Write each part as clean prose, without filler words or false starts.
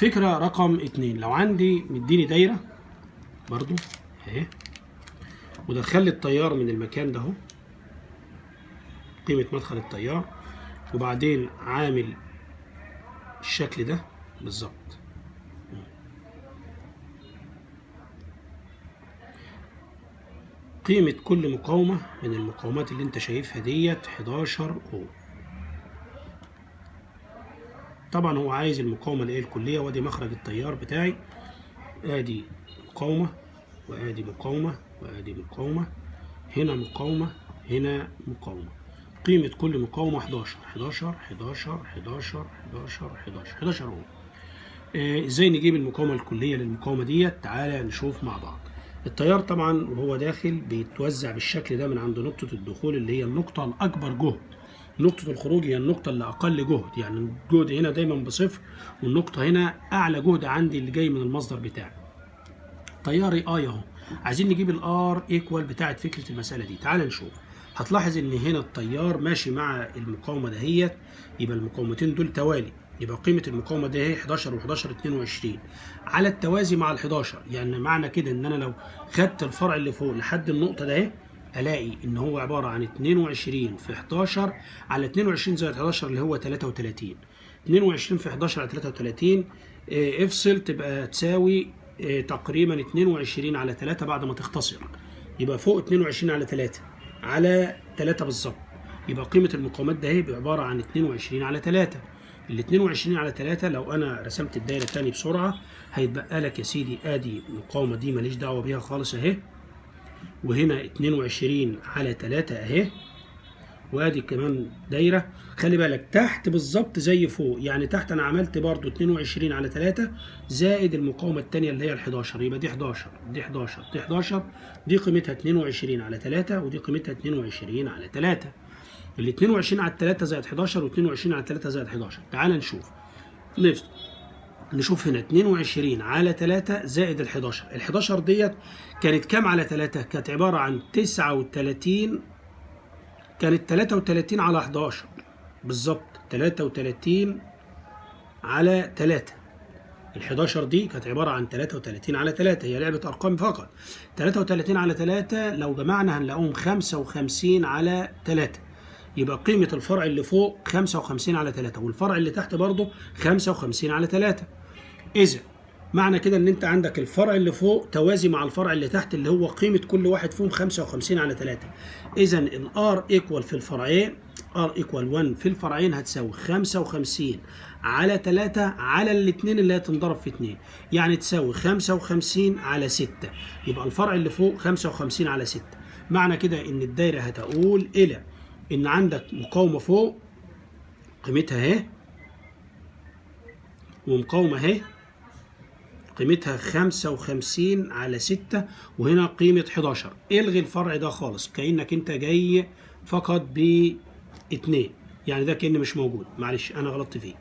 فكرة رقم 2. لو عندي مديني دايرة برضو اهي، ودخل لي التيار من المكان ده اهو، قيمة مدخل التيار، وبعدين عامل الشكل ده بالظبط. قيمة كل مقاومة من المقاومات اللي انت شايفها ديت 11 اوم. طبعا هو عايز المقاومة اللي هي الكلية، وادي مخرج التيار بتاعي، ادي مقاومة وادي مقاومة وادي مقاومة، هنا مقاومة هنا مقاومة. قيمة كل مقاومة 11 11 11 11 11 11 11 اوم. ازاي نجيب المقاومة الكلية للمقاومة ديت؟ تعالى نشوف مع بعض. التيار طبعا وهو داخل بيتوزع بالشكل ده من عند نقطة الدخول اللي هي النقطة الأكبر جهد، نقطة الخروج هي النقطة اللي أقل جهد، يعني الجهد هنا دايما بصفر، والنقطة هنا أعلى جهد عندي اللي جاي من المصدر بتاعي. تياري اهو، عايزين نجيب الار ايكوال بتاعت فكرة المسألة دي. تعال نشوف. هتلاحظ ان هنا التيار ماشي مع المقاومة دهيت، يبقى المقاومتين دول توالي، يبقى قيمة المقاومة دي هي 11 و11 22 على التوازي مع ال11. يعني معنى كده ان انا لو خدت الفرع اللي فوق لحد النقطة ده الاقي ان هو عبارة عن 22 في 11 على 22 زائد 11 اللي هو 33. 22 في 11 على 33 افصل تبقى تساوي تقريبا 22 على 3 بعد ما تختصر، يبقى فوق 22 على 3 على 3 بالظبط. يبقى قيمة المقاومات ده هي عبارة عن 22 على 3. ال 22 على 3 لو أنا رسمت الدايرة تاني بسرعة هيتبقى لك يا سيدي آدي المقاومة دي ماليش دعوة بيها خالص أهي، وهنا 22 على 3 أهي، وادي كمان دايره. خلي بالك تحت بالظبط زي فوق، يعني تحت انا عملت برضو 22 على 3 زائد المقاومه الثانيه اللي هي ال11، يبقى دي 11 دي 11 دي 11، دي قيمتها 22 على 3 ودي قيمتها 22 على 3. ال 22 على 3 زائد 11 و22 على 3 زائد 11. تعال نشوف. نشوف هنا 22 على 3 زائد ال11. ال11 ديت كانت كام على 3؟ كانت عباره عن 39، كانت 33 على 11 بالظبط، 33 على 3. ال11 دي كانت عبارة عن 33 على 3، هي لعبة أرقام فقط. 33 على 3 لو جمعنا هنلاقوهم 55 على 3، يبقى قيمة الفرع اللي فوق 55 على 3 والفرع اللي تحت برضه 55 على 3. إذا معنى كده ان انت عندك الفرع اللي فوق توازي مع الفرع اللي تحت اللي هو قيمة كل واحد فيهم 55 على 3. اذا الار ايكوال في الفرعين، ار ايكوال 1 في الفرعين هتساوي 55 على 3 على الاثنين اللي هتنضرب في 2، يعني تساوي 55 على 6. يبقى الفرع اللي فوق 55 على 6. معنى كده ان الدايرة هتقول الى ان عندك مقاومة فوق قيمتها اهي، ومقاومة اهي قيمتها 55 على 6، وهنا قيمة 11. الغي الفرع ده خالص كأنك انت جاي فقط ب2، يعني ده كأن مش موجود، معلش انا غلطت فيه.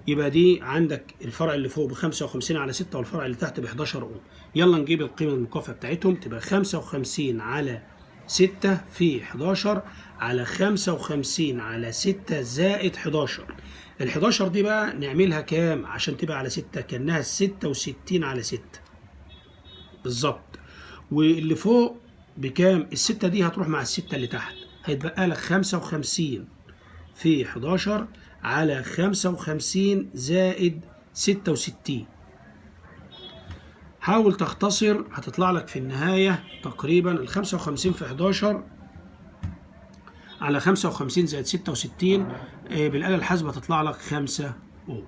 يبقى دي عندك الفرع اللي فوق ب 55 على 6 والفرع اللي تحت ب 11 اوم. يلا نجيب القيمة المكافئة بتاعتهم، تبقى 55 على 6 في 11 على 55 على 6 زائد 11. ال11 دي بقى نعملها كام عشان تبقى على 6؟ كأنها 66 على 6 بالظبط. واللي فوق بكام؟ ال6 دي هتروح مع ال6 اللي تحت، هيتبقى لك 55 في 11 على 55 زائد 66. حاول تختصر، هتطلع لك في النهاية تقريبا ال 55 في 11 على 55 زائد 66 بالآلة الحاسبة تطلع لك 5 اوم.